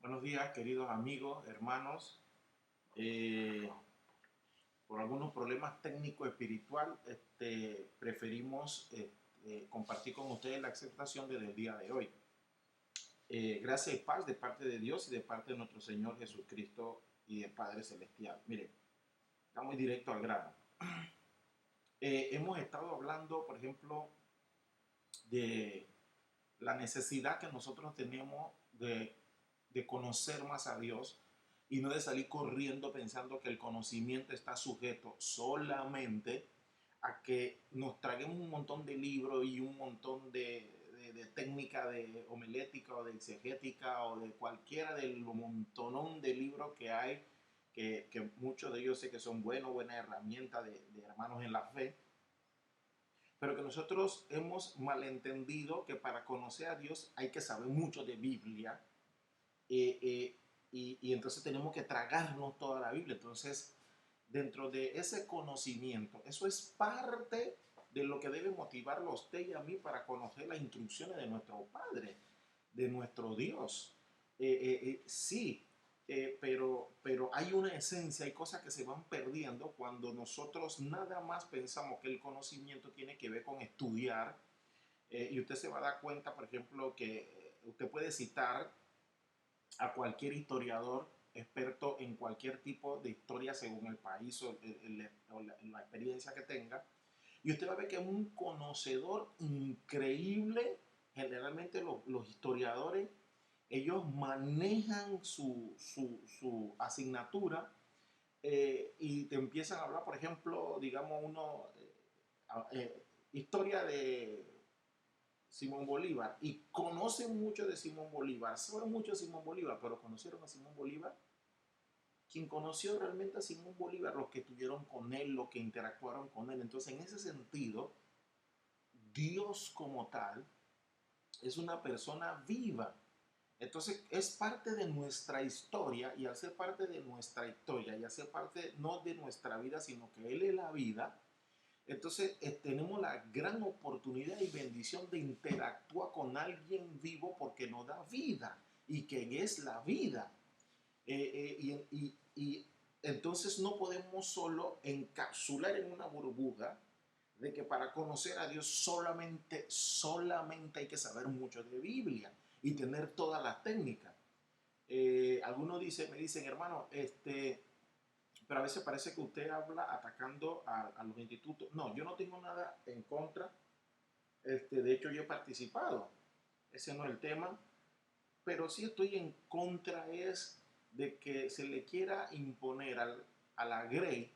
Buenos días, queridos amigos, hermanos. Eh, por algunos problemas técnico-espiritual, preferimos compartir con ustedes la aceptación desde el día de hoy. Gracia y paz de parte de Dios y de parte de nuestro Señor Jesucristo y del Padre Celestial. Miren, estamos directo al grano. Hemos estado hablando, por ejemplo, de la necesidad que nosotros tenemos de conocer más a Dios y no de salir corriendo pensando que el conocimiento está sujeto solamente a que nos traguemos un montón de libros y un montón de técnica de homilética o de exegética o de cualquiera del montonón de libros que hay, que muchos de ellos sé que son buenas herramientas de hermanos en la fe, pero que nosotros hemos malentendido que para conocer a Dios hay que saber mucho de Biblia, eh, eh, y entonces tenemos que tragarnos toda la Biblia. Entonces, dentro de ese conocimiento, eso es parte de lo que debe motivarlo a usted y a mí para conocer las instrucciones de nuestro Padre, de nuestro Dios. Sí, pero hay una esencia, hay cosas que se van perdiendo cuando nosotros nada más pensamos que el conocimiento tiene que ver con estudiar. Y usted se va a dar cuenta, por ejemplo, que usted puede citar a cualquier historiador experto en cualquier tipo de historia según el país o la experiencia que tenga. Y usted va a ver que es un conocedor increíble. Generalmente los historiadores, ellos manejan su asignatura, y te empiezan a hablar, por ejemplo, digamos uno, historia de Simón Bolívar, y conocen mucho de Simón Bolívar, saben mucho de Simón Bolívar, pero conocieron a Simón Bolívar. Quien conoció realmente a Simón Bolívar, los que estuvieron con él, los que interactuaron con él. Entonces, en ese sentido, Dios como tal es una persona viva. Entonces, es parte de nuestra historia, y al ser parte de nuestra historia y al ser parte no de nuestra vida, sino que Él es la vida. Entonces, tenemos la gran oportunidad y bendición de interactuar con alguien vivo porque nos da vida, y que es la vida. Y entonces no podemos solo encapsular en una burbuja de que para conocer a Dios solamente hay que saber mucho de Biblia y tener todas las técnicas. Algunos me dicen, hermano, pero a veces parece que usted habla atacando a los institutos. No, yo no tengo nada en contra. De hecho, yo he participado. Ese no es el tema. Pero sí estoy en contra es de que se le quiera imponer a la Grey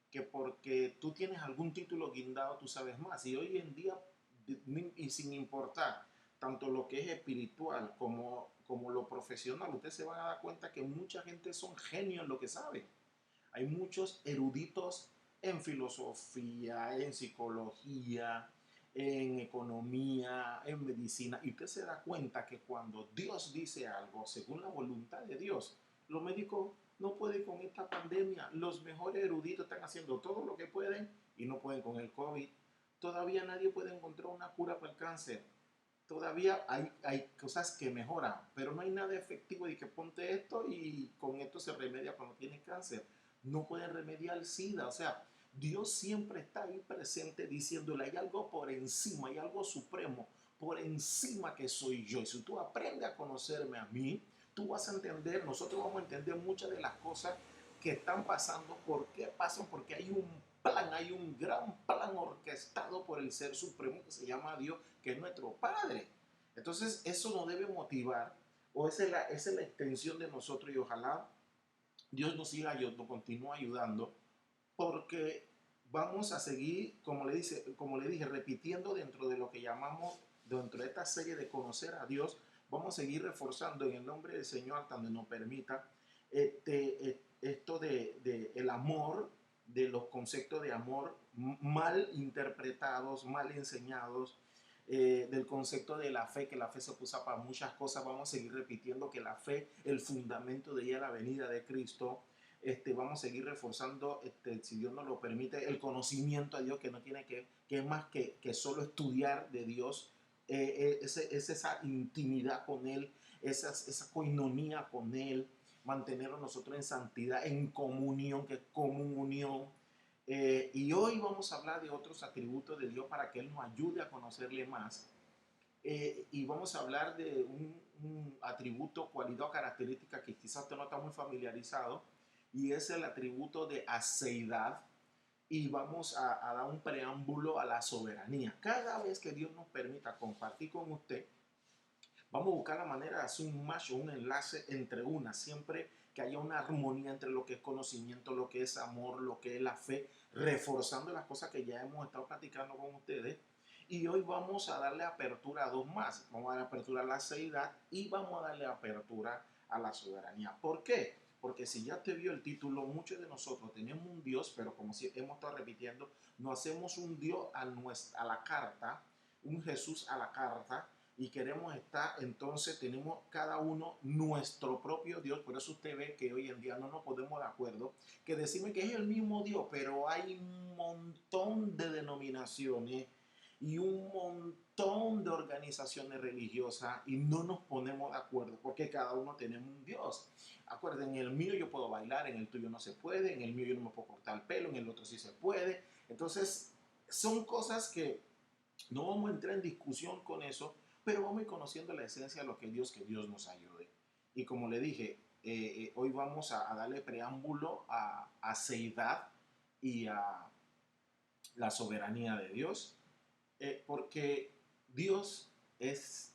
que porque tú tienes algún título guindado tú sabes más. Y hoy en día, y sin importar tanto lo que es espiritual como lo profesional, usted se va a dar cuenta que mucha gente son genios en lo que saben. Hay muchos eruditos en filosofía, en psicología, en economía, en medicina, y usted se da cuenta que cuando Dios dice algo según la voluntad de Dios, los médicos no pueden con esta pandemia. Los mejores eruditos están haciendo todo lo que pueden y no pueden con el COVID. Todavía nadie puede encontrar una cura para el cáncer. Todavía hay cosas que mejoran, pero no hay nada efectivo de que ponte esto y con esto se remedia cuando tienes cáncer. No pueden remediar el SIDA. O sea, Dios siempre está ahí presente diciéndole, hay algo por encima, hay algo supremo, por encima que soy yo. Y si tú aprendes a conocerme a mí, tú vas a entender, nosotros vamos a entender muchas de las cosas que están pasando. ¿Por qué pasan? Porque hay un plan, hay un gran plan orquestado por el Ser Supremo que se llama Dios, que es nuestro Padre. Entonces, eso nos debe motivar, o esa es la extensión de nosotros, y ojalá Dios nos siga ayudando, nos continúe ayudando, porque vamos a seguir, como le dije, repitiendo dentro de lo que llamamos, dentro de esta serie de conocer a Dios, vamos a seguir reforzando en el nombre del Señor, hasta donde nos permita, esto de el amor, de los conceptos de amor mal interpretados, mal enseñados, del concepto de la fe, que la fe se usa para muchas cosas. Vamos a seguir repitiendo que la fe, el fundamento de ella es la venida de Cristo. Vamos a seguir reforzando, si Dios nos lo permite, el conocimiento a Dios, que no tiene que es más que solo estudiar de Dios, es esa intimidad con Él, esa coinonía con Él, mantenernos nosotros en santidad, en comunión, que es comunión. Y hoy vamos a hablar de otros atributos de Dios para que Él nos ayude a conocerle más. Y vamos a hablar de un atributo, cualidad o característica que quizás usted no está muy familiarizado, y es el atributo de aceidad. Y vamos a dar un preámbulo a la soberanía. Cada vez que Dios nos permita compartir con usted, vamos a buscar la manera de hacer un match o un enlace entre una, siempre que haya una armonía entre lo que es conocimiento, lo que es amor, lo que es la fe, reforzando las cosas que ya hemos estado platicando con ustedes. Y hoy vamos a darle apertura a dos más. Vamos a darle apertura a la seidad y vamos a darle apertura a la soberanía. ¿Por qué? Porque si ya te vio el título, muchos de nosotros tenemos un Dios, pero como si hemos estado repitiendo, no hacemos un Dios a la carta, un Jesús a la carta, y queremos estar, entonces tenemos cada uno nuestro propio Dios. Por eso usted ve que hoy en día no nos ponemos de acuerdo, que decimos que es el mismo Dios, pero hay un montón de denominaciones y un montón de organizaciones religiosas y no nos ponemos de acuerdo porque cada uno tenemos un Dios. Acuérdense, en el mío yo puedo bailar, en el tuyo no se puede, en el mío yo no me puedo cortar el pelo, en el otro sí se puede. Entonces, son cosas que no vamos a entrar en discusión con eso, pero vamos a ir conociendo la esencia de lo que Dios nos ayude. Y como le dije, hoy vamos a darle preámbulo a seidad y a la soberanía de Dios, porque Dios es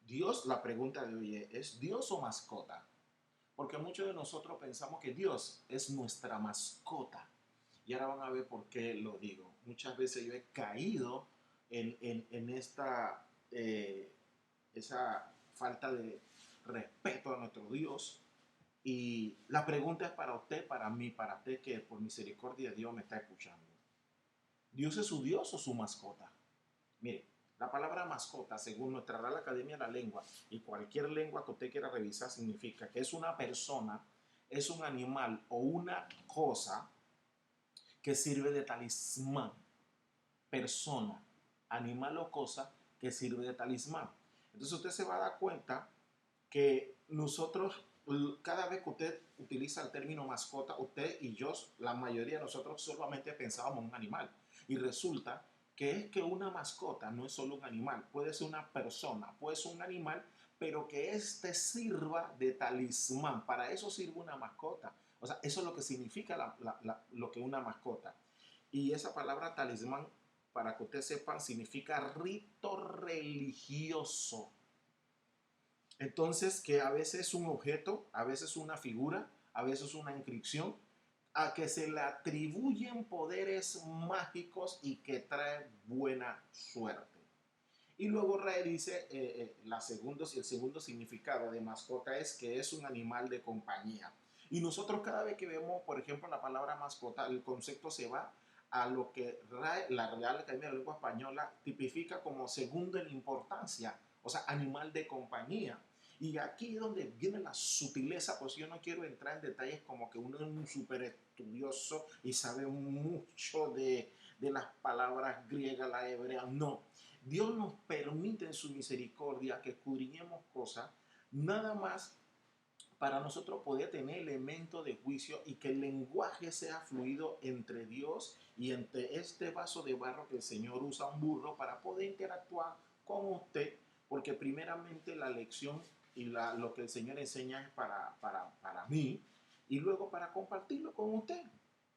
Dios. La pregunta de hoy es ¿Dios o mascota? Porque muchos de nosotros pensamos que Dios es nuestra mascota. Y ahora van a ver por qué lo digo. Muchas veces yo he caído en esa falta de respeto a nuestro Dios. Y la pregunta es para usted, para mí, para usted que por misericordia de Dios me está escuchando. ¿Dios es su Dios o su mascota? Mire, la palabra mascota, según nuestra Real Academia de la Lengua y cualquier lengua que usted quiera revisar, significa que es una persona, es un animal o una cosa que sirve de talismán. Persona, animal o cosa que sirve de talismán. Entonces usted se va a dar cuenta que nosotros, cada vez que usted utiliza el término mascota, usted y yo, la mayoría de nosotros solamente pensábamos en un animal. Y resulta que es que una mascota no es solo un animal, puede ser una persona, puede ser un animal, pero que éste sirva de talismán. Para eso sirve una mascota. O sea, eso es lo que significa lo que una mascota. Y esa palabra talismán, para que ustedes sepan, significa rito religioso. Entonces, que a veces es un objeto, a veces una figura, a veces una inscripción, a que se le atribuyen poderes mágicos y que trae buena suerte. Y luego Ray dice, el segundo significado de mascota es que es un animal de compañía. Y nosotros cada vez que vemos, por ejemplo, la palabra mascota, el concepto se va a lo que la Real Academia de la Lengua Española tipifica como segundo en importancia, o sea, animal de compañía. Y aquí es donde viene la sutileza, pues yo no quiero entrar en detalles como que uno es un súper estudioso y sabe mucho de las palabras griegas, la hebrea, no. Dios nos permite en su misericordia que escudriñemos cosas, nada más para nosotros poder tener elementos de juicio y que el lenguaje sea fluido entre Dios y entre este vaso de barro que el Señor usa, un burro, para poder interactuar con usted, porque primeramente la lección y lo que el Señor enseña es para mí y luego para compartirlo con usted.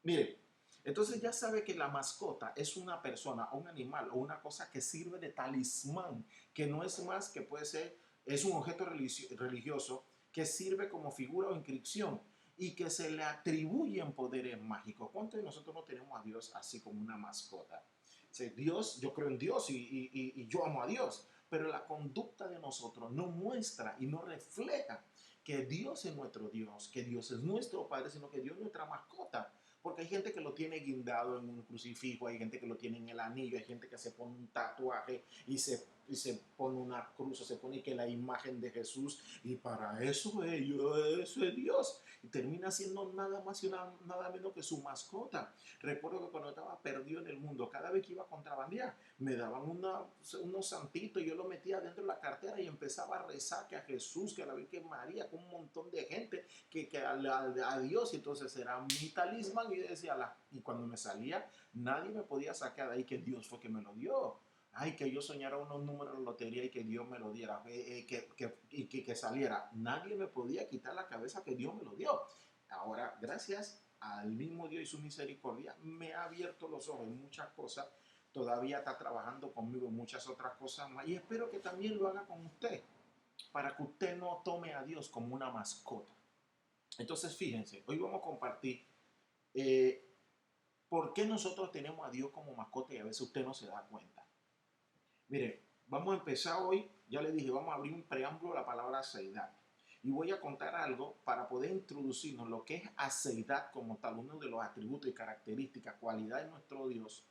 Mire, entonces ya sabe que la mascota es una persona, un animal o una cosa que sirve de talismán, que no es más que puede ser, es un objeto religioso que sirve como figura o inscripción y que se le atribuyen poderes mágicos. ¿Cuántos de nosotros no tenemos a Dios así como una mascota? O sea, Dios, yo creo en Dios y yo amo a Dios, pero la conducta de nosotros no muestra y no refleja que Dios es nuestro Dios, que Dios es nuestro Padre, sino que Dios es nuestra mascota. Porque hay gente que lo tiene guindado en un crucifijo, hay gente que lo tiene en el anillo, hay gente que se pone un tatuaje y se y se pone una cruz, o se pone que la imagen de Jesús, y para eso eso es Dios. Y termina siendo nada más y nada menos que su mascota. Recuerdo que cuando estaba perdido en el mundo, cada vez que iba a contrabandear, me daban unos santitos, y yo lo metía dentro de la cartera y empezaba a rezar que a Jesús, que a la Virgen María, con un montón de gente, que a Dios. Y entonces era mi talismán, y yo decía, y cuando me salía, nadie me podía sacar de ahí, que Dios fue que me lo dio. Ay, que yo soñara unos números de lotería y que Dios me lo diera, que saliera. Nadie me podía quitar la cabeza que Dios me lo dio. Ahora, gracias al mismo Dios y su misericordia, me ha abierto los ojos en muchas cosas. Todavía está trabajando conmigo en muchas otras cosas más. Y espero que también lo haga con usted, para que usted no tome a Dios como una mascota. Entonces, fíjense, hoy vamos a compartir por qué nosotros tenemos a Dios como mascota, y a veces usted no se da cuenta. Mire, vamos a empezar hoy, ya le dije, vamos a abrir un preámbulo a la palabra aceidad. Y voy a contar algo para poder introducirnos lo que es aceidad como tal, uno de los atributos y características, cualidades de nuestro Dios.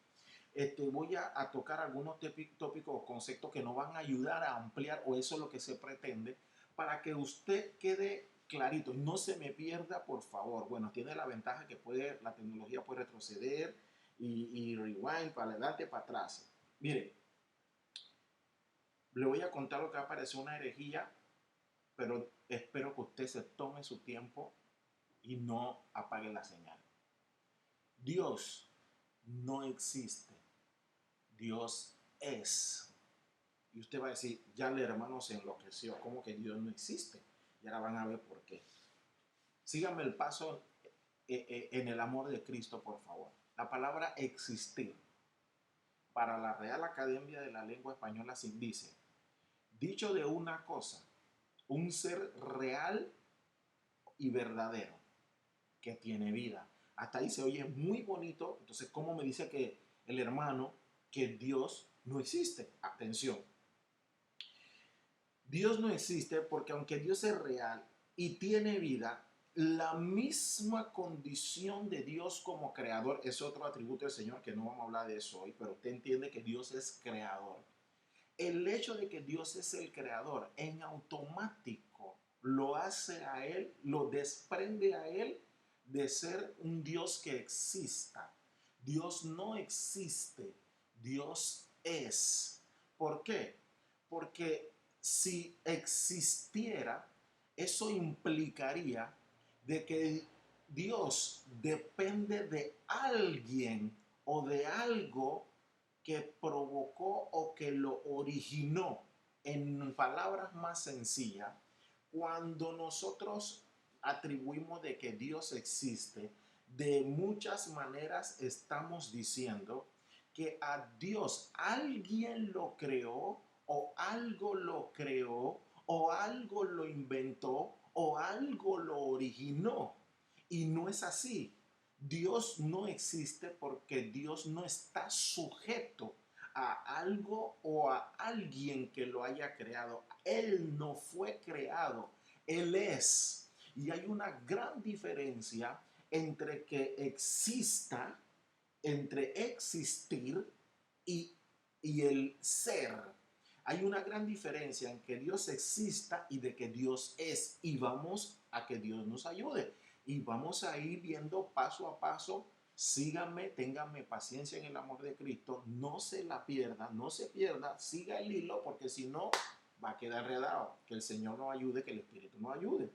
Voy a tocar algunos tópicos o conceptos que nos van a ayudar a ampliar, o eso es lo que se pretende, para que usted quede clarito. No se me pierda, por favor. Bueno, tiene la ventaja que la tecnología puede retroceder y rewind para adelante, para atrás. Mire, le voy a contar lo que va a parecer una herejía, pero espero que usted se tome su tiempo y no apague la señal. Dios no existe. Dios es. Y usted va a decir, ya el hermano se enloqueció, ¿cómo que Dios no existe? Y ahora van a ver por qué. Síganme el paso en el amor de Cristo, por favor. La palabra existir, para la Real Academia de la Lengua Española, dice, dicho de una cosa, un ser real y verdadero, que tiene vida. Hasta ahí se oye muy bonito. Entonces, ¿cómo me dice que el hermano que Dios no existe? Atención. Dios no existe porque aunque Dios es real y tiene vida, la misma condición de Dios como creador es otro atributo del Señor, que no vamos a hablar de eso hoy, pero usted entiende que Dios es creador. El hecho de que Dios es el creador en automático lo hace a Él, lo desprende a Él de ser un Dios que exista. Dios no existe, Dios es. ¿Por qué? Porque si existiera, eso implicaría de que Dios depende de alguien o de algo que provocó o que lo originó. En palabras más sencillas, cuando nosotros atribuimos de que Dios existe, de muchas maneras estamos diciendo que a Dios alguien lo creó, o algo lo creó, o algo lo inventó, o algo lo originó. Y no es así. Dios no existe porque Dios no está sujeto a algo o a alguien que lo haya creado. Él no fue creado, Él es. Y hay una gran diferencia entre que exista, entre existir y el ser. Hay una gran diferencia en que Dios exista y de que Dios es. Y vamos a que Dios nos ayude. Y vamos a ir viendo paso a paso. Síganme, ténganme paciencia en el amor de Cristo. No se la pierda, no se pierda. Siga el hilo, porque si no va a quedar enredado. Que el Señor nos ayude, que el Espíritu nos ayude.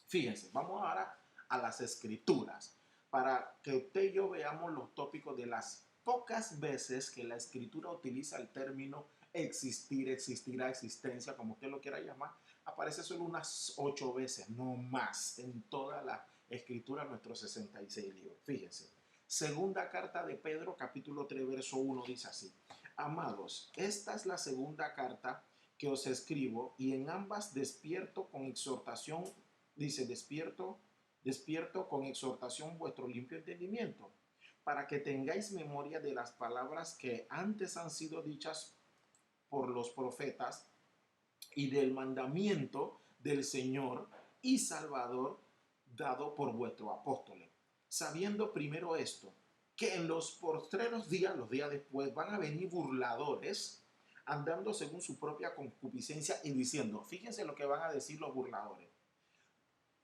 Fíjense, vamos ahora a las Escrituras, para que usted y yo veamos los tópicos de las pocas veces que la Escritura utiliza el término existir, existirá, existencia, como usted lo quiera llamar. Aparece solo unas 8 veces, no más, en toda la Escritura, nuestros 66 libros. Fíjense, segunda carta de Pedro, capítulo 3, verso 1, dice así: amados, esta es la segunda carta que os escribo, y en ambas despierto con exhortación. Dice, despierto con exhortación vuestro limpio entendimiento, para que tengáis memoria de las palabras que antes han sido dichas por los profetas, y del mandamiento del Señor y Salvador dado por vuestros apóstoles. Sabiendo primero esto, que en los postreros días, los días después, van a venir burladores, andando según su propia concupiscencia y diciendo, fíjense lo que van a decir los burladores.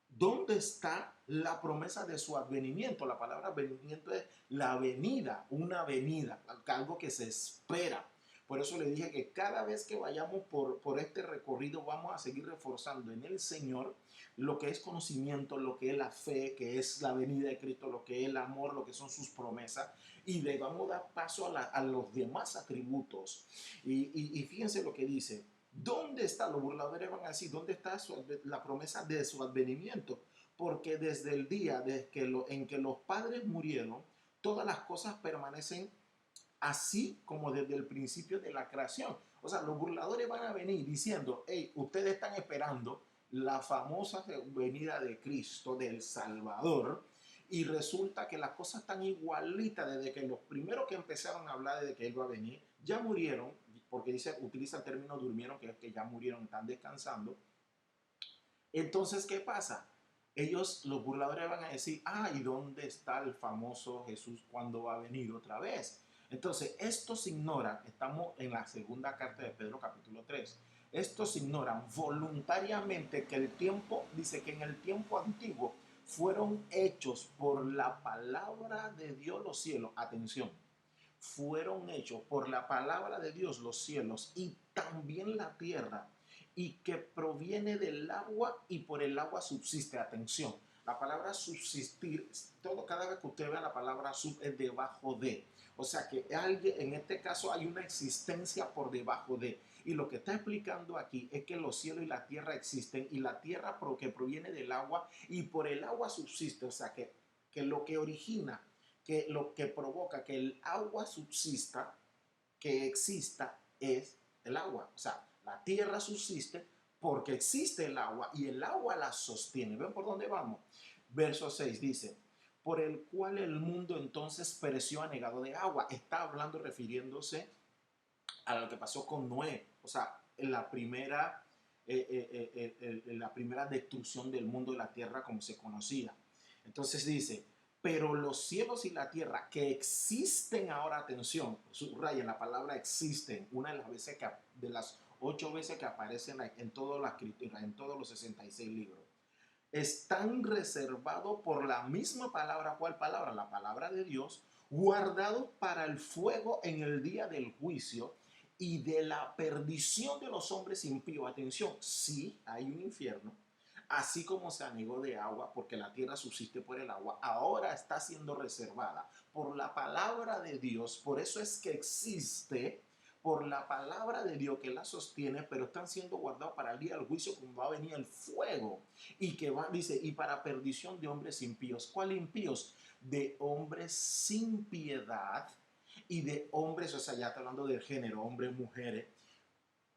¿Dónde está la promesa de su advenimiento? La palabra advenimiento es la venida, una venida, algo que se espera. Por eso le dije que cada vez que vayamos por este recorrido vamos a seguir reforzando en el Señor lo que es conocimiento, lo que es la fe, que es la venida de Cristo, lo que es el amor, lo que son sus promesas. Y le vamos a dar paso a los demás atributos. Y fíjense lo que dice. ¿Dónde está? Los burladores van a decir, ¿dónde está la promesa de su advenimiento? Porque desde el día en que los padres murieron, todas las cosas permanecen así como desde el principio de la creación. O sea, los burladores van a venir diciendo, hey, ustedes están esperando la famosa venida de Cristo, del Salvador, y resulta que las cosas están igualitas desde que los primeros que empezaron a hablar de que Él va a venir, ya murieron, porque utiliza el término durmieron, que es que ya murieron, están descansando. Entonces, ¿qué pasa? Ellos, los burladores, van a decir, ¿y dónde está el famoso Jesús cuando va a venir otra vez? Entonces, estos ignoran, estamos en la segunda carta de Pedro capítulo 3, estos ignoran voluntariamente que el tiempo, dice que en el tiempo antiguo fueron hechos por la palabra de Dios los cielos, atención, fueron hechos por la palabra de Dios los cielos y también la tierra, y que proviene del agua y por el agua subsiste. Atención, la palabra subsistir, cada vez que usted vea la palabra sub es debajo de. O sea que alguien, en este caso hay una existencia por debajo de. Y lo que está explicando aquí es que los cielos y la tierra existen y la tierra que proviene del agua y por el agua subsiste. O sea que lo que origina, que lo que provoca que el agua subsista, que exista, es el agua. O sea, la tierra subsiste porque existe el agua y el agua la sostiene. ¿Ven por dónde vamos? Verso 6 dice, por el cual el mundo entonces pereció anegado de agua. Está hablando, refiriéndose a lo que pasó con Noé. O sea, en la primera destrucción del mundo y la tierra como se conocía. Entonces dice, pero los cielos y la tierra que existen ahora, atención, subraya la palabra existen, una de las veces de las 8 veces que aparecen en toda la escritura, en todos los 66 libros, están reservados por la misma palabra. ¿Cuál palabra? La palabra de Dios, guardados para el fuego en el día del juicio y de la perdición de los hombres impíos. Atención, sí hay un infierno, así como se anegó de agua, porque la tierra subsiste por el agua, ahora está siendo reservada por la palabra de Dios. Por eso es que existe, por la palabra de Dios que la sostiene, pero están siendo guardados para el día del juicio, cuando va a venir el fuego. Y que va, dice, y para perdición de hombres impíos. ¿Cuál impíos? De hombres sin piedad y de hombres, o sea, ya está hablando del género, hombres, mujeres,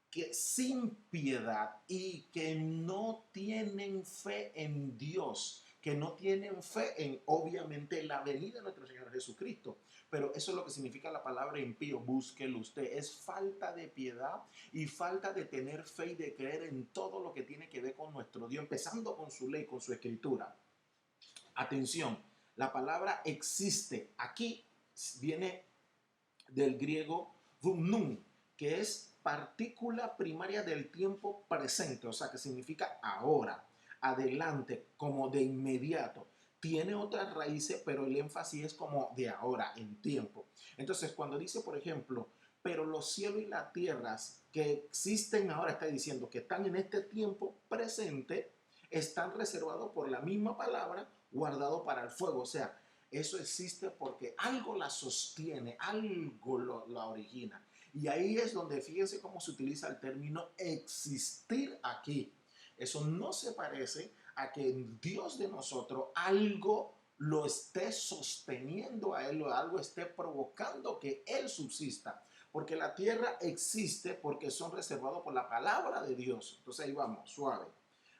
que sin piedad y que no tienen fe en Dios, que no tienen fe en, obviamente, la venida de nuestro Señor Jesucristo. Pero eso es lo que significa la palabra impío. Búsquelo usted. Es falta de piedad y falta de tener fe y de creer en todo lo que tiene que ver con nuestro Dios, empezando con su ley, con su escritura. Atención, la palabra existe. Aquí viene del griego vumnum, que es partícula primaria del tiempo presente, o sea que significa ahora, adelante, como de inmediato. Tiene otras raíces, pero el énfasis es como de ahora, en tiempo. Entonces, cuando dice, por ejemplo, pero los cielos y las tierras que existen ahora, está diciendo que están en este tiempo presente, están reservados por la misma palabra, guardados para el fuego. O sea, eso existe porque algo la sostiene, algo la origina. Y ahí es donde fíjense cómo se utiliza el término existir aquí. Eso no se parece a que en Dios de nosotros algo lo esté sosteniendo a Él o algo esté provocando que Él subsista. Porque la tierra existe porque son reservados por la palabra de Dios. Entonces ahí vamos, suave.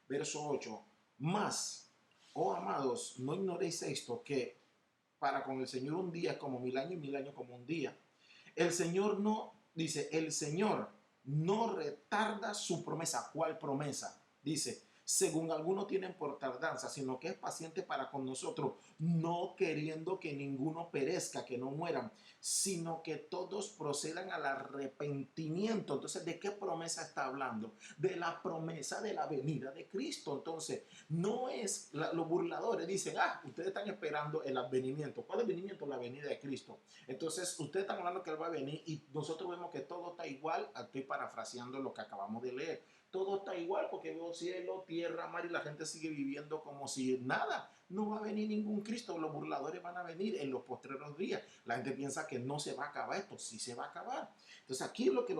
Verso 8. Más, oh amados, no ignoréis esto, que para con el Señor un día es como 1000 años y 1000 años como un día. El Señor no, dice, el Señor no retarda su promesa. ¿Cuál promesa? Dice, según algunos tienen por tardanza, sino que es paciente para con nosotros, no queriendo que ninguno perezca, que no mueran, sino que todos procedan al arrepentimiento. Entonces, ¿de qué promesa está hablando? De la promesa de la venida de Cristo. Entonces, no es, los burladores dicen, ustedes están esperando el advenimiento. ¿Cuál advenimiento? La venida de Cristo. Entonces, ustedes están hablando que Él va a venir y nosotros vemos que todo está igual. Estoy parafraseando lo que acabamos de leer. Todo está igual porque veo cielo, tierra, mar y la gente sigue viviendo como si nada. No va a venir ningún Cristo. Los burladores van a venir en los postreros días. La gente piensa que no se va a acabar esto. Sí se va a acabar. Entonces, aquí lo que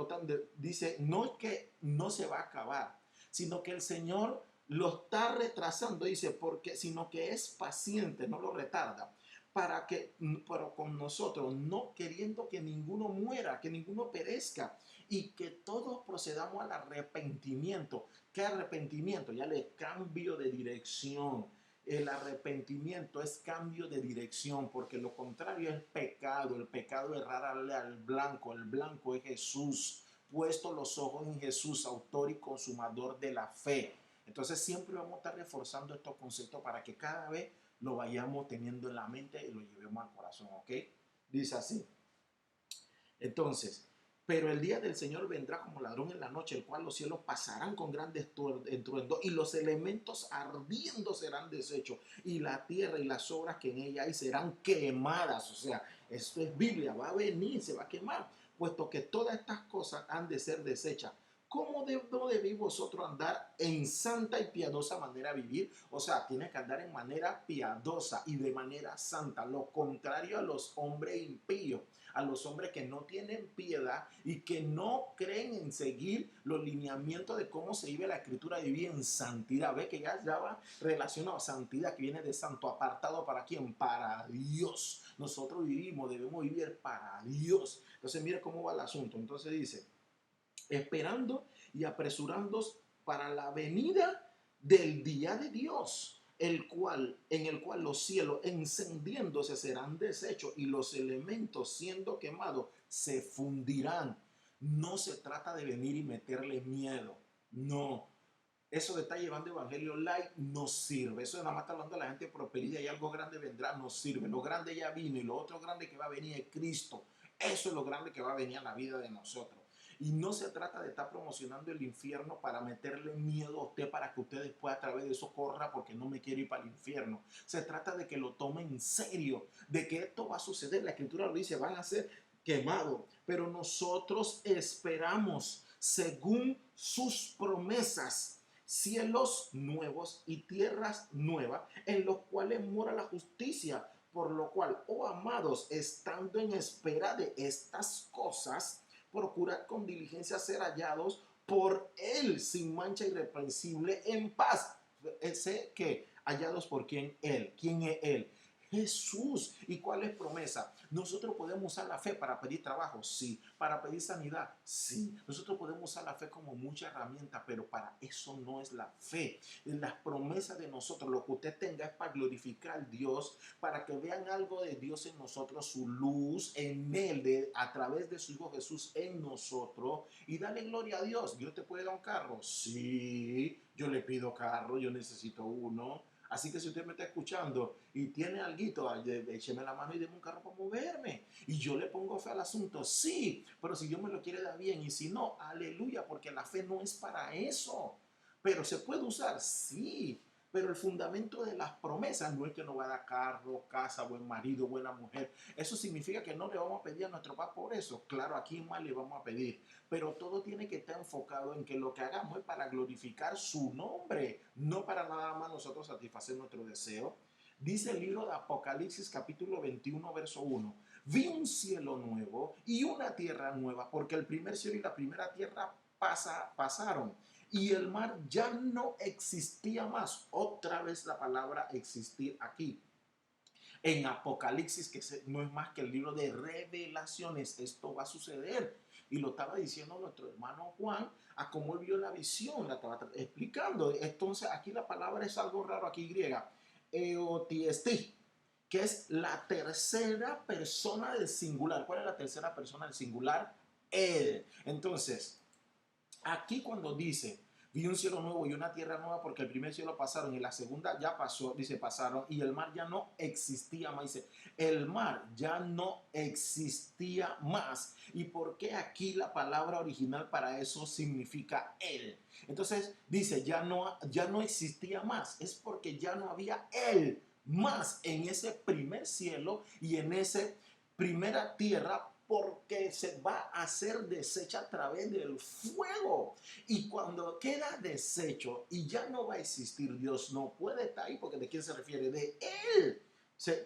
dice, no es que no se va a acabar, sino que el Señor lo está retrasando, dice, porque, sino que es paciente, no lo retarda, pero con nosotros, no queriendo que ninguno muera, que ninguno perezca, y que todos procedamos al arrepentimiento. ¿Qué arrepentimiento? Ya le cambio de dirección. El arrepentimiento es cambio de dirección, porque lo contrario es pecado. El pecado es errarle al blanco. El blanco es Jesús. Puesto los ojos en Jesús, autor y consumador de la fe. Entonces siempre vamos a estar reforzando estos conceptos para que cada vez lo vayamos teniendo en la mente y lo llevemos al corazón, ¿ok? Dice así. Entonces, pero el día del Señor vendrá como ladrón en la noche, el cual los cielos pasarán con grandes estruendos y los elementos ardiendo serán deshechos y la tierra y las obras que en ella hay serán quemadas. O sea, esto es Biblia, va a venir, se va a quemar, puesto que todas estas cosas han de ser deshechas. ¿Cómo debéis vosotros andar en santa y piadosa manera de vivir? O sea, tiene que andar en manera piadosa y de manera santa, lo contrario a los hombres impíos, a los hombres que no tienen piedad y que no creen en seguir los lineamientos de cómo se vive la escritura de vivir en santidad. Ve que ya va relacionado a santidad, que viene de santo, apartado para quién, para Dios. Nosotros debemos vivir para Dios. Entonces mire cómo va el asunto. Entonces dice, esperando y apresurándonos para la venida del día de Dios, en el cual los cielos encendiéndose serán deshechos y los elementos siendo quemados se fundirán. No se trata de venir y meterle miedo, no. Eso de estar llevando evangelio light no sirve. Eso de nada más está hablando de la gente de prosperidad y algo grande vendrá, no sirve. Lo grande ya vino y lo otro grande que va a venir es Cristo. Eso es lo grande que va a venir a la vida de nosotros. Y no se trata de estar promocionando el infierno para meterle miedo a usted para que usted después a través de eso corra porque no me quiere ir para el infierno. Se trata de que lo tome en serio, de que esto va a suceder. La escritura lo dice, van a ser quemados. Pero nosotros esperamos según sus promesas cielos nuevos y tierras nuevas en los cuales mora la justicia. Por lo cual, oh amados, estando en espera de estas cosas, procurad con diligencia ser hallados por Él sin mancha irreprensible en paz. Sé que hallados por quién Él. ¿Quién es Él? Jesús. ¿Y cuál es promesa? Nosotros podemos usar la fe para pedir trabajo, sí. Para pedir sanidad, sí. Nosotros podemos usar la fe como mucha herramienta, pero para eso no es la fe. Las promesas de nosotros, lo que usted tenga es para glorificar a Dios, para que vean algo de Dios en nosotros, su luz en Él, a través de su Hijo Jesús en nosotros, y dale gloria a Dios. ¿Dios te puede dar un carro? Sí. Yo le pido carro, yo necesito uno. Así que si usted me está escuchando y tiene alguito, écheme la mano y deme un carro para moverme. Y yo le pongo fe al asunto, sí, pero si Dios me lo quiere dar bien y si no, aleluya, porque la fe no es para eso. Pero se puede usar, sí. Pero el fundamento de las promesas no es que nos va a dar carro, casa, buen marido, buena mujer. Eso significa que no le vamos a pedir a nuestro papá por eso. Claro, aquí más le vamos a pedir. Pero todo tiene que estar enfocado en que lo que hagamos es para glorificar su nombre, no para nada más nosotros satisfacer nuestro deseo. Dice el libro de Apocalipsis capítulo 21, verso 1. Vi un cielo nuevo y una tierra nueva, porque el primer cielo y la primera tierra pasaron y el mar ya no existía más. Otra vez la palabra existir aquí. En Apocalipsis, que no es más que el libro de revelaciones, esto va a suceder. Y lo estaba diciendo nuestro hermano Juan, a cómo él vio la visión, la estaba explicando. Entonces, aquí la palabra es algo raro, aquí griega, eotiesti, que es la tercera persona del singular. ¿Cuál es la tercera persona del singular? Él. Entonces, aquí cuando dice, Vi un cielo nuevo y una tierra nueva porque el primer cielo pasaron y la segunda ya pasó, dice, pasaron y el mar ya no existía más. Dice, el mar ya no existía más. ¿Y por qué aquí la palabra original para eso significa él? Entonces dice, ya no existía más. Es porque ya no había él más en ese primer cielo y en esa primera tierra, porque se va a hacer deshecha a través del fuego. Y cuando queda deshecho y ya no va a existir, Dios no puede estar ahí, porque ¿de quién se refiere? De Él.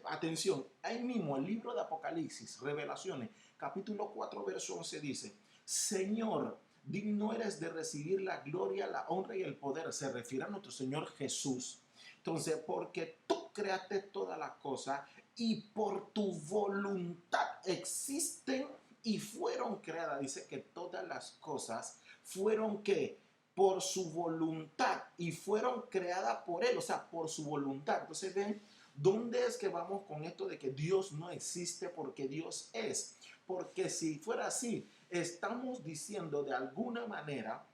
Atención, ahí mismo el libro de Apocalipsis, Revelaciones, capítulo 4, verso 11 dice, Señor, digno eres de recibir la gloria, la honra y el poder. Se refiere a nuestro Señor Jesús. Entonces, porque tú creaste todas las cosas y por tu voluntad existen y fueron creadas. Dice que todas las cosas fueron que por su voluntad y fueron creadas por él, o sea, por su voluntad. Entonces ven, ¿dónde es que vamos con esto de que Dios no existe porque Dios es? Porque si fuera así, estamos diciendo de alguna manera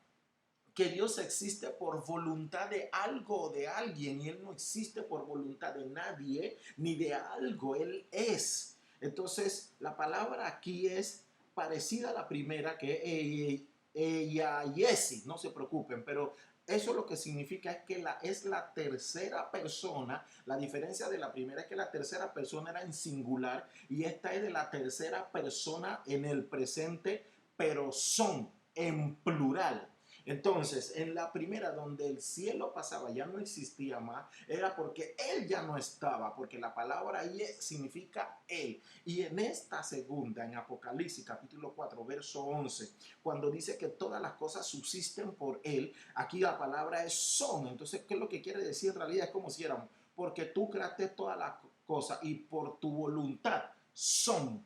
que Dios existe por voluntad de algo o de alguien y Él no existe por voluntad de nadie ni de algo, Él es. Entonces, la palabra aquí es parecida a la primera, que ella y ese, no se preocupen, pero eso lo que significa es que es la tercera persona. La diferencia de la primera es que la tercera persona era en singular y esta es de la tercera persona en el presente, pero son en plural. Entonces, en la primera, donde el cielo pasaba, ya no existía más, era porque Él ya no estaba, porque la palabra ahí significa Él. Y en esta segunda, en Apocalipsis capítulo 4, verso 11, cuando dice que todas las cosas subsisten por Él, aquí la palabra es son. Entonces, ¿qué es lo que quiere decir en realidad? Es como si éramos, porque tú creaste todas las cosas y por tu voluntad son.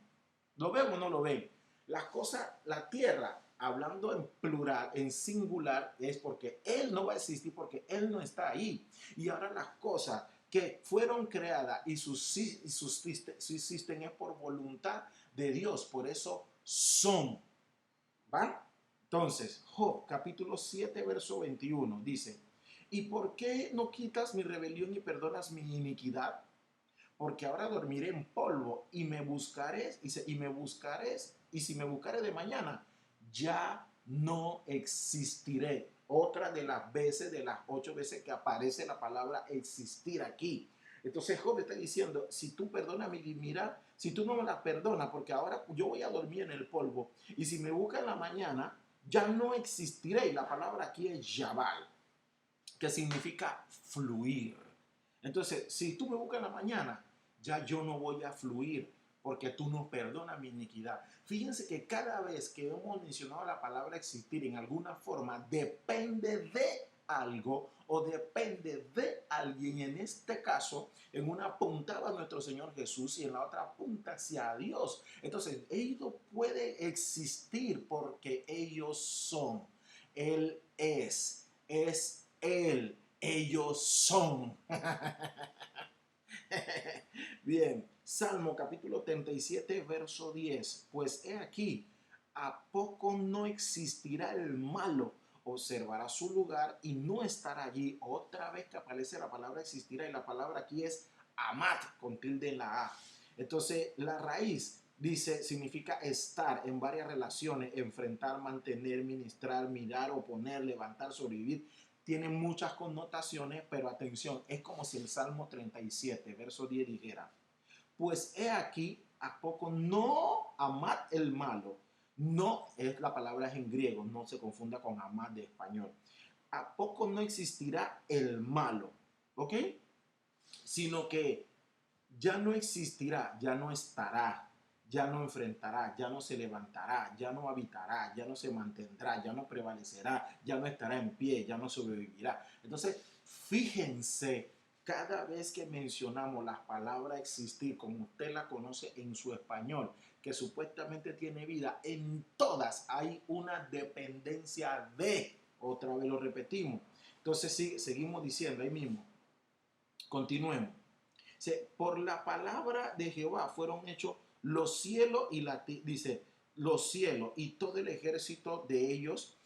¿Lo ven o no lo ven? Las cosas, la tierra, hablando en plural, en singular, es porque Él no va a existir, porque Él no está ahí. Y ahora las cosas que fueron creadas y subsisten es por voluntad de Dios, por eso son. ¿Va? Entonces, Job capítulo 7, verso 21 dice, ¿y por qué no quitas mi rebelión y perdonas mi iniquidad? Porque ahora dormiré en polvo y me buscaré, y si me buscaré de mañana, ya no existiré. Otra de las veces, de las 8 veces que aparece la palabra existir aquí. Entonces Job está diciendo, si tú perdonas mi mira, si tú no me la perdonas, porque ahora yo voy a dormir en el polvo, y si me busca en la mañana, ya no existiré. Y la palabra aquí es Yabal, que significa fluir. Entonces, si tú me buscas en la mañana, ya yo no voy a fluir porque tú no perdonas mi iniquidad. Fíjense que cada vez que hemos mencionado la palabra existir en alguna forma, depende de algo o depende de alguien. En este caso, en una punta va nuestro Señor Jesús y en la otra punta hacia Dios. Entonces, ellos pueden existir porque ellos son. Él es Él, ellos son. Bien, Salmo capítulo 37, verso 10. Pues he aquí, ¿a poco no existirá el malo? Observará su lugar y no estará allí. Otra vez que aparece la palabra existirá, y la palabra aquí es amat, con tilde en la A. Entonces, la raíz dice, significa estar en varias relaciones, enfrentar, mantener, ministrar, mirar, oponer, levantar, sobrevivir. Tiene muchas connotaciones, pero atención, es como si el Salmo 37, verso 10 dijera, pues he aquí, ¿a poco no amad el malo? No, es la palabra es en griego, no se confunda con amad de español. ¿A poco no existirá el malo? ¿Ok? Sino que ya no existirá, ya no estará, ya no enfrentará, ya no se levantará, ya no habitará, ya no se mantendrá, ya no prevalecerá, ya no estará en pie, ya no sobrevivirá. Entonces, fíjense, cada vez que mencionamos la palabra existir, como usted la conoce en su español, que supuestamente tiene vida, en todas hay una dependencia de, otra vez lo repetimos. Entonces, sí, seguimos diciendo ahí mismo, continuemos. Por la palabra de Jehová fueron hechos los cielos y dice, los cielos y todo el ejército de ellos,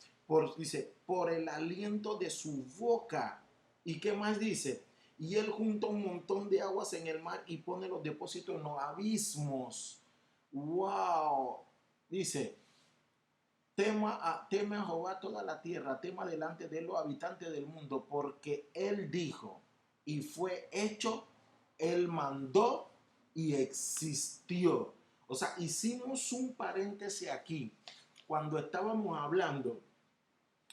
dice, por el aliento de su boca. ¿Y qué más dice? Y él junta un montón de aguas en el mar y pone los depósitos en los abismos. ¡Wow! Dice, teme a Jehová toda la tierra, tema delante de él los habitantes del mundo, porque él dijo y fue hecho, él mandó y existió. O sea, hicimos un paréntesis aquí cuando estábamos hablando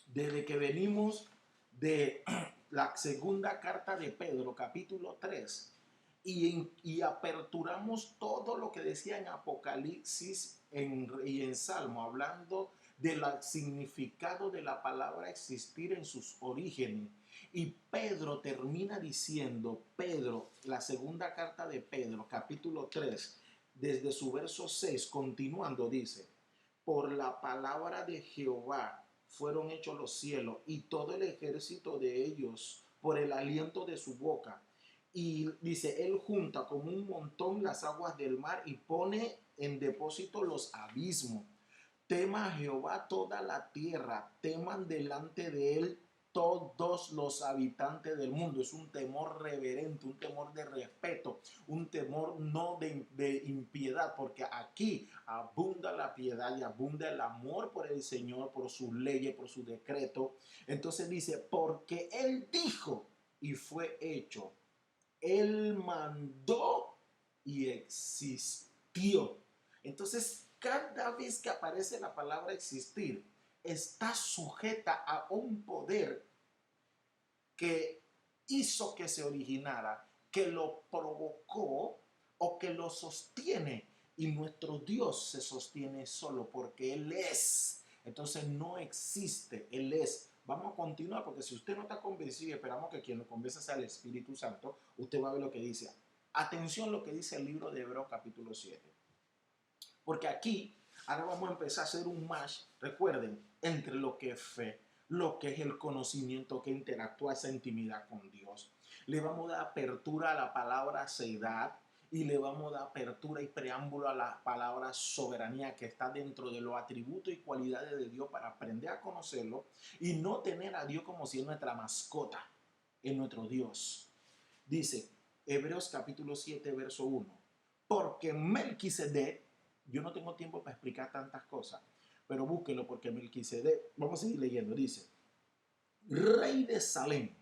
desde que venimos de la segunda carta de Pedro, capítulo 3, y aperturamos todo lo que decía en Apocalipsis y en Salmo, hablando del significado de la palabra existir en sus orígenes. Y Pedro termina diciendo, la segunda carta de Pedro, capítulo 3, desde su verso 6, continuando, dice, por la palabra de Jehová fueron hechos los cielos y todo el ejército de ellos por el aliento de su boca. Y dice, él junta como un montón las aguas del mar y pone en depósito los abismos. Tema a Jehová toda la tierra, teman delante de él todos los habitantes del mundo. Es un temor reverente, un temor de respeto, un temor no de impiedad, porque aquí abunda la piedad y abunda el amor por el Señor, por sus leyes, por su decreto. Entonces dice, porque él dijo y fue hecho, él mandó y existió. Entonces, cada vez que aparece la palabra existir, está sujeta a un poder que hizo que se originara, que lo provocó o que lo sostiene. Y nuestro Dios se sostiene solo porque Él es. Entonces no existe, Él es. Vamos a continuar porque si usted no está convencido y esperamos que quien lo convenza sea el Espíritu Santo, usted va a ver lo que dice. Atención lo que dice el libro de Hebreos capítulo 7. Porque aquí, ahora vamos a empezar a hacer un match, recuerden, entre lo que es fe, lo que es el conocimiento que interactúa esa intimidad con Dios. Le vamos a dar apertura a la palabra seidad y le vamos a dar apertura y preámbulo a la palabra soberanía que está dentro de los atributos y cualidades de Dios para aprender a conocerlo y no tener a Dios como si es nuestra mascota, es nuestro Dios. Dice Hebreos capítulo 7, verso 1. Porque Melquisedec, yo no tengo tiempo para explicar tantas cosas, pero búsquelo porque Melquisedec, vamos a seguir leyendo, dice, rey de Salem,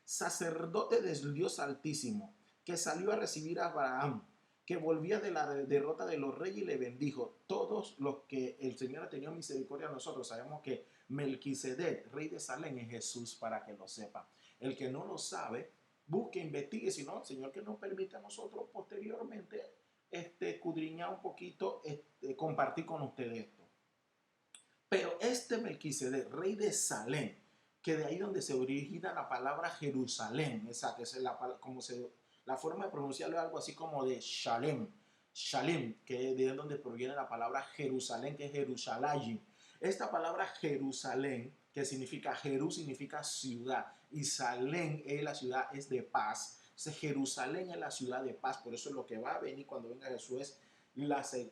sacerdote del Dios Altísimo, que salió a recibir a Abraham, que volvía de la derrota de los reyes y le bendijo. Todos los que el Señor ha tenido misericordia a nosotros, sabemos que Melquisedec, rey de Salem, es Jesús, para que lo sepa. El que no lo sabe, busque, investigue, si no, el Señor que nos permite a nosotros posteriormente escudriñar un poquito, compartir con ustedes esto. Pero este Melquisedec, rey de Salem, que de ahí donde se origina la palabra Jerusalén, esa que es la forma de pronunciarlo es algo así como de Shalem, Shalem, que es de donde proviene la palabra Jerusalén, que es Jerusalén. Esta palabra Jerusalén, que significa Jerú, significa ciudad, y Salem es la ciudad, es de paz. Entonces, Jerusalén es la ciudad de paz, por eso es lo que va a venir cuando venga Jesús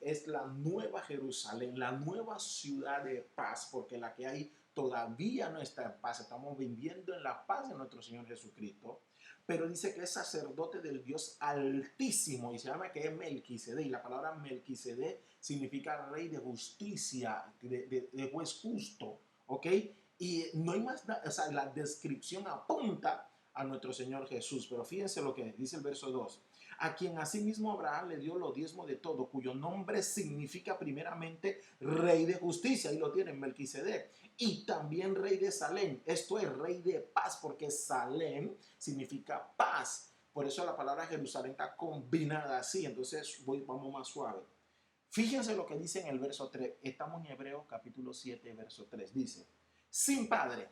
es la nueva Jerusalén, la nueva ciudad de paz, porque la que hay todavía no está en paz. Estamos viviendo en la paz de nuestro Señor Jesucristo. Pero dice que es sacerdote del Dios Altísimo y se llama que es Melquisedec. Y la palabra Melquisedec significa rey de justicia, de juez justo. ¿Ok? Y no hay más, o sea, la descripción apunta a nuestro Señor Jesús. Pero fíjense lo que dice el verso 2. A quien asimismo Abraham le dio los diezmos de todo, cuyo nombre significa primeramente rey de justicia, y lo tienen Melquisedec, y también rey de Salem, esto es rey de paz, porque Salem significa paz, por eso la palabra Jerusalén está combinada así, entonces vamos más suave. Fíjense lo que dice en el verso 3, estamos en Hebreos capítulo 7, verso 3, dice, sin padre,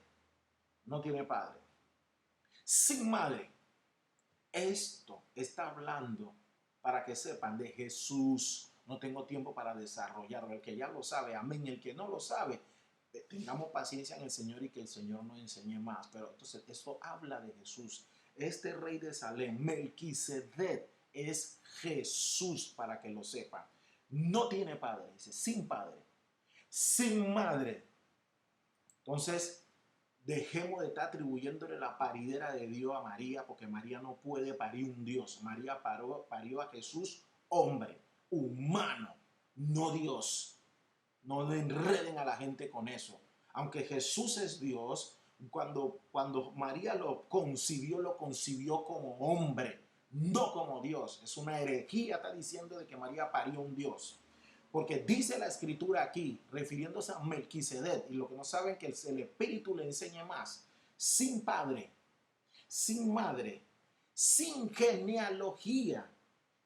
no tiene padre, sin madre. Esto está hablando para que sepan de Jesús. No tengo tiempo para desarrollarlo. El que ya lo sabe, amén. El que no lo sabe, tengamos paciencia en el Señor y que el Señor nos enseñe más. Pero entonces esto habla de Jesús. Este rey de Salem, Melquisedec, es Jesús, para que lo sepan. No tiene padre, dice, sin padre, sin madre. Entonces, dejemos de estar atribuyéndole la paridera de Dios a María, porque María no puede parir un Dios. María parió a Jesús, hombre, humano, no Dios. No enreden a la gente con eso. Aunque Jesús es Dios, cuando María lo concibió como hombre, no como Dios. Es una herejía, está diciendo de que María parió un Dios. Porque dice la escritura aquí, refiriéndose a Melquisedec, y lo que no saben que el Espíritu le enseña más, sin padre, sin madre, sin genealogía,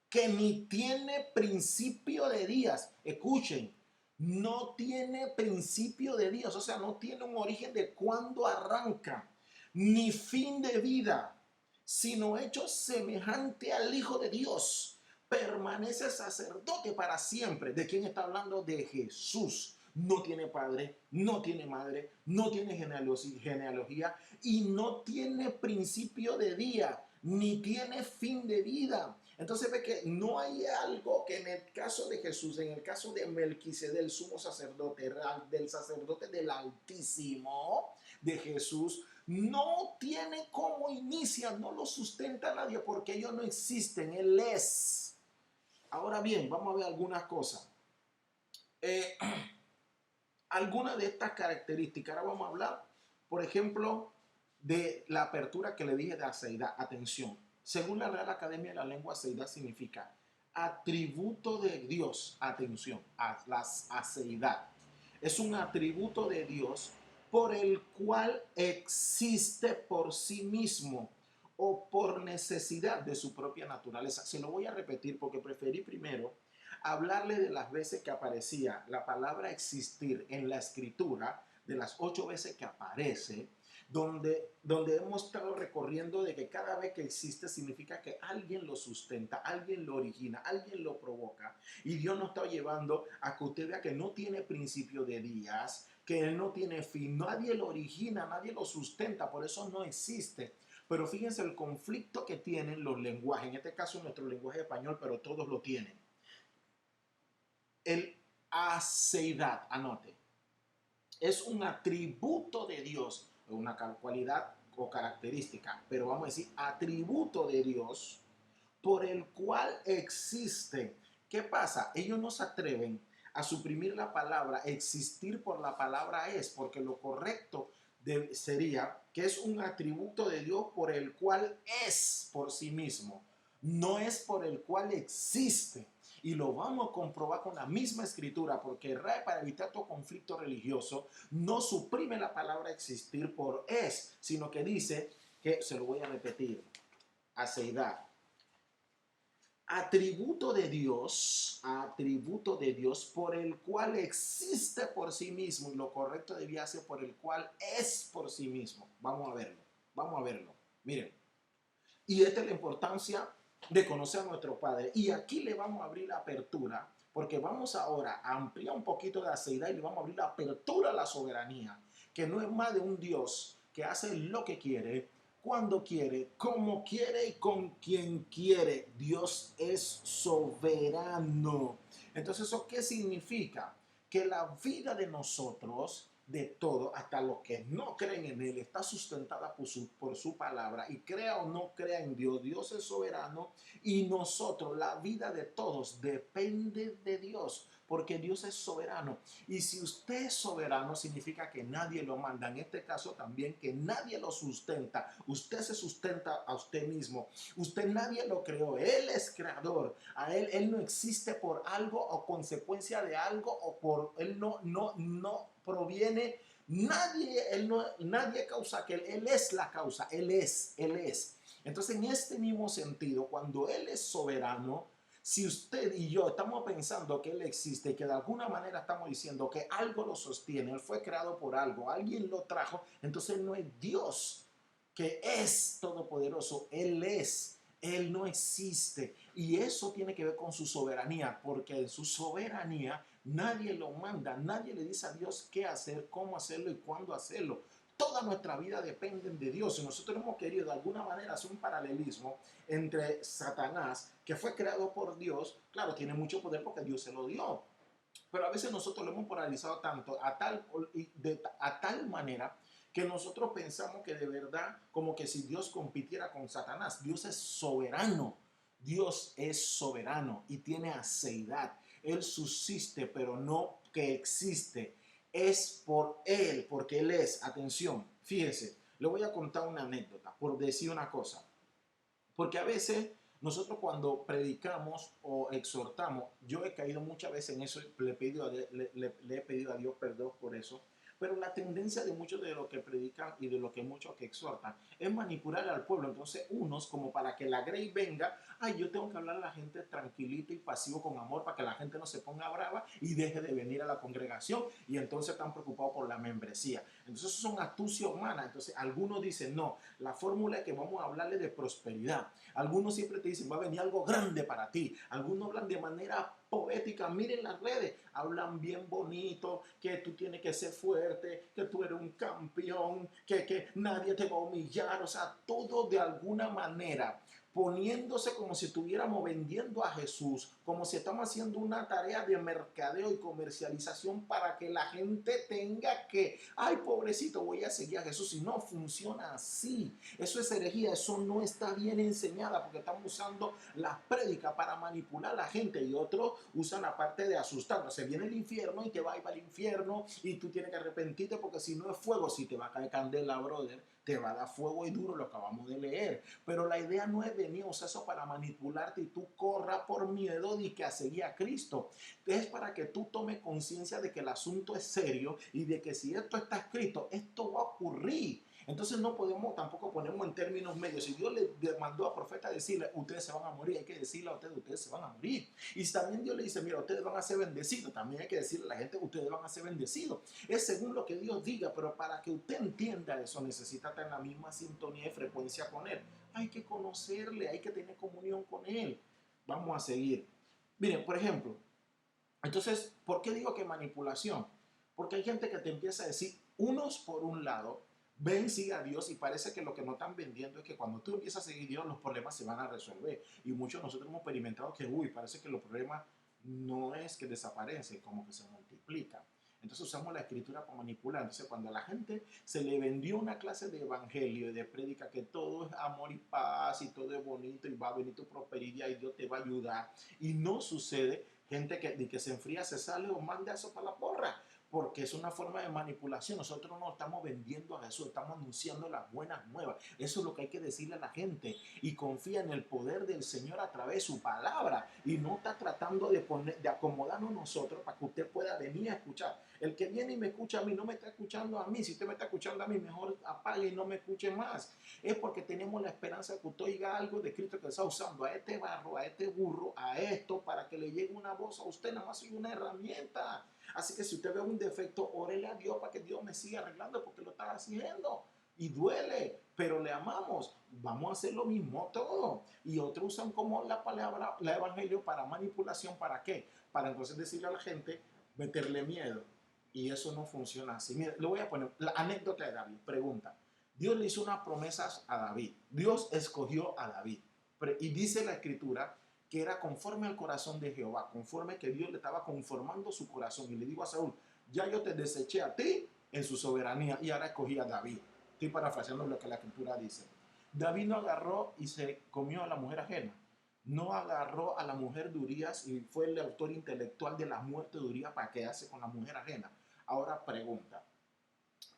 que ni tiene principio de días. Escuchen, no tiene principio de días, o sea, no tiene un origen de cuándo arranca, ni fin de vida, sino hecho semejante al Hijo de Dios. Permanece sacerdote para siempre. ¿De quién está hablando? De Jesús. No tiene padre, no tiene madre, no tiene genealogía y no tiene principio de día, ni tiene fin de vida. Entonces ve que no hay algo que en el caso de Jesús, en el caso de Melquisedec, del sumo sacerdote, del sacerdote del Altísimo, de Jesús, no tiene cómo inicia, no lo sustenta nadie porque ellos no existen, Él es. Ahora bien, vamos a ver algunas cosas. Algunas de estas características, ahora vamos a hablar, por ejemplo, de la apertura que le dije de aceidad. Atención, según la Real Academia de la Lengua, aceidad significa atributo de Dios. Atención, a las aceidad. Es un atributo de Dios por el cual existe por sí mismo o por necesidad de su propia naturaleza. Se lo voy a repetir porque preferí primero hablarle de las veces que aparecía la palabra existir en la escritura, de las 8 veces que aparece, donde hemos estado recorriendo de que cada vez que existe significa que alguien lo sustenta, alguien lo origina, alguien lo provoca. Y Dios nos está llevando a que usted vea que no tiene principio de días, que Él no tiene fin, nadie lo origina, nadie lo sustenta, por eso no existe. Pero fíjense el conflicto que tienen los lenguajes, en este caso nuestro lenguaje español, pero todos lo tienen. El aceidad, anote, es un atributo de Dios, una cualidad o característica, pero vamos a decir atributo de Dios por el cual existe. ¿Qué pasa? Ellos no se atreven a suprimir la palabra existir por la palabra es, porque lo correcto sería que es un atributo de Dios por el cual es por sí mismo, no es por el cual existe. Y lo vamos a comprobar con la misma escritura, porque el RAE, para evitar todo conflicto religioso, no suprime la palabra existir por es, sino que dice que, se lo voy a repetir, aceidad, atributo de Dios por el cual existe por sí mismo, y lo correcto debía ser por el cual es por sí mismo. Vamos a verlo. Miren, y esta es la importancia de conocer a nuestro Padre. Y aquí le vamos a abrir la apertura, porque vamos ahora a ampliar un poquito de aceidad y le vamos a abrir la apertura a la soberanía, que no es más de un Dios que hace lo que quiere, cuando quiere, como quiere y con quien quiere. Dios es soberano. Entonces, ¿eso qué significa? Que la vida de nosotros, de todo, hasta los que no creen en Él, está sustentada por su palabra, y crea o no crea en Dios, Dios es soberano, y nosotros, la vida de todos depende de Dios, porque Dios es soberano. Y si usted es soberano, significa que nadie lo manda. En este caso también que nadie lo sustenta. Usted se sustenta a usted mismo. Usted nadie lo creó. Él es creador. A él no existe por algo o consecuencia de algo, o por él no proviene. Nadie causa que él es la causa. Él es. Entonces, en este mismo sentido, cuando Él es soberano, si usted y yo estamos pensando que Él existe, que de alguna manera estamos diciendo que algo lo sostiene, Él fue creado por algo, alguien lo trajo, entonces Él no es Dios que es todopoderoso. Él no existe. Y eso tiene que ver con su soberanía, porque en su soberanía nadie lo manda, nadie le dice a Dios qué hacer, cómo hacerlo y cuándo hacerlo. Toda nuestra vida depende de Dios. Y nosotros hemos querido de alguna manera hacer un paralelismo entre Satanás, que fue creado por Dios. Claro, tiene mucho poder porque Dios se lo dio. Pero a veces nosotros lo hemos polarizado tanto, a tal manera que nosotros pensamos que de verdad, como que si Dios compitiera con Satanás. Dios es soberano. Dios es soberano y tiene aceidad. Él subsiste, pero no que existe. Es por Él, porque Él es. Atención, fíjese, le voy a contar una anécdota por decir una cosa. Porque a veces nosotros cuando predicamos o exhortamos, yo he caído muchas veces en eso, le he pedido a Dios perdón por eso, pero la tendencia de muchos de los que predican y de los que muchos que exhortan es manipular al pueblo. Entonces unos como para que la grey venga, ay, yo tengo que hablar a la gente tranquilito y pasivo con amor para que la gente no se ponga brava y deje de venir a la congregación y entonces están preocupados por la membresía. Entonces eso son astucias humanas. Entonces algunos dicen, no, la fórmula es que vamos a hablarle de prosperidad. Algunos siempre te dicen, va a venir algo grande para ti. Algunos hablan de manera poética, miren las redes, hablan bien bonito, que tú tienes que ser fuerte, que tú eres un campeón, que nadie te va a humillar, o sea, todo de alguna manera poniéndose como si estuviéramos vendiendo a Jesús, como si estamos haciendo una tarea de mercadeo y comercialización para que la gente tenga que, ay, pobrecito, voy a seguir a Jesús. Y no funciona así. Eso es herejía, eso no está bien enseñada porque estamos usando la prédica para manipular a la gente y otros usan la parte de asustar. Se viene el infierno y te va a ir para el infierno y tú tienes que arrepentirte porque si no es fuego, si te va a caer candela, brother, te va a dar fuego y duro, lo acabamos de leer. Pero la idea no es venir a usar eso para manipularte y tú corras por miedo de que a seguir a Cristo. Es para que tú tomes conciencia de que el asunto es serio y de que si esto está escrito, esto va a ocurrir. Entonces no podemos tampoco ponernos en términos medios. Si Dios le mandó a profeta decirle, ustedes se van a morir, hay que decirle a ustedes se van a morir. Y si también Dios le dice, mira, ustedes van a ser bendecidos, también hay que decirle a la gente, ustedes van a ser bendecidos. Es según lo que Dios diga, pero para que usted entienda eso, necesita estar en la misma sintonía y frecuencia con Él. Hay que conocerle, hay que tener comunión con Él. Vamos a seguir. Miren, por ejemplo, entonces, ¿por qué digo que manipulación? Porque hay gente que te empieza a decir, unos por un lado, ven, sigue a Dios y parece que lo que no están vendiendo es que cuando tú empiezas a seguir a Dios, los problemas se van a resolver. Y muchos de nosotros hemos experimentado que, parece que los problemas no es que desaparecen, como que se multiplican. Entonces usamos la escritura para manipular. Entonces cuando a la gente se le vendió una clase de evangelio y de prédica que todo es amor y paz y todo es bonito y va a venir tu prosperidad y Dios te va a ayudar y no sucede, gente que se enfría, se sale o manda eso para la porra porque es una forma de manipulación. Nosotros no estamos vendiendo a Jesús, estamos anunciando las buenas nuevas. Eso es lo que hay que decirle a la gente. Y confía en el poder del Señor a través de su palabra. Y no está tratando de acomodarnos nosotros para que usted pueda venir a escuchar. El que viene y me escucha a mí no me está escuchando a mí. Si usted me está escuchando a mí, mejor apague y no me escuche más. Es porque tenemos la esperanza de que usted oiga algo de Cristo que está usando a este barro, a este burro, a esto, para que le llegue una voz a usted. Nada más soy una herramienta. Así que si usted ve un defecto, órele a Dios para que Dios me siga arreglando porque lo está haciendo. Y duele, pero le amamos. Vamos a hacer lo mismo todo. Y otros usan como la palabra, la evangelio para manipulación. ¿Para qué? Para entonces decirle a la gente, meterle miedo. Y eso no funciona así. Mire, le voy a poner la anécdota de David. Pregunta. Dios le hizo unas promesas a David. Dios escogió a David. Y dice la escritura que era conforme al corazón de Jehová, conforme que Dios le estaba conformando su corazón. Y le digo a Saúl, ya yo te deseché a ti en su soberanía y ahora escogí a David. Estoy parafraseando lo que la escritura dice. David no agarró y se comió a la mujer ajena. No agarró a la mujer de Urías y fue el autor intelectual de la muerte de Urías para quedarse con la mujer ajena. Ahora pregunta,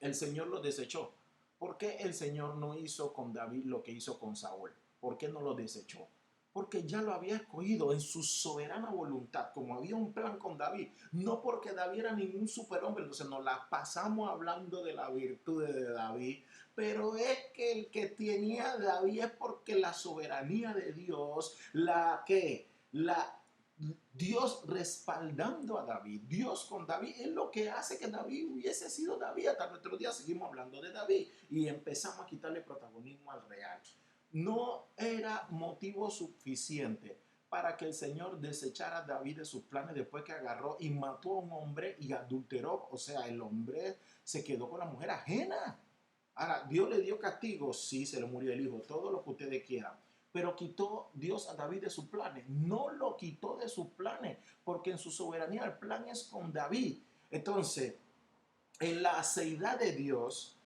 el Señor lo desechó. ¿Por qué el Señor no hizo con David lo que hizo con Saúl? ¿Por qué no lo desechó? Porque ya lo había escogido en su soberana voluntad, como había un plan con David, no porque David era ningún superhombre. Entonces nos la pasamos hablando de la virtud de David, pero es que el que tenía David es porque la soberanía de Dios, la Dios respaldando a David, Dios con David, es lo que hace que David hubiese sido David. Hasta nuestro día seguimos hablando de David y empezamos a quitarle protagonismo al real. No era motivo suficiente para que el Señor desechara a David de sus planes después que agarró y mató a un hombre y adulteró. O sea, el hombre se quedó con la mujer ajena. Ahora, ¿Dios le dio castigo? Sí, se le murió el hijo, todo lo que ustedes quieran. Pero quitó Dios a David de sus planes. No lo quitó de sus planes, porque en su soberanía el plan es con David. Entonces, en la aceidad de Dios,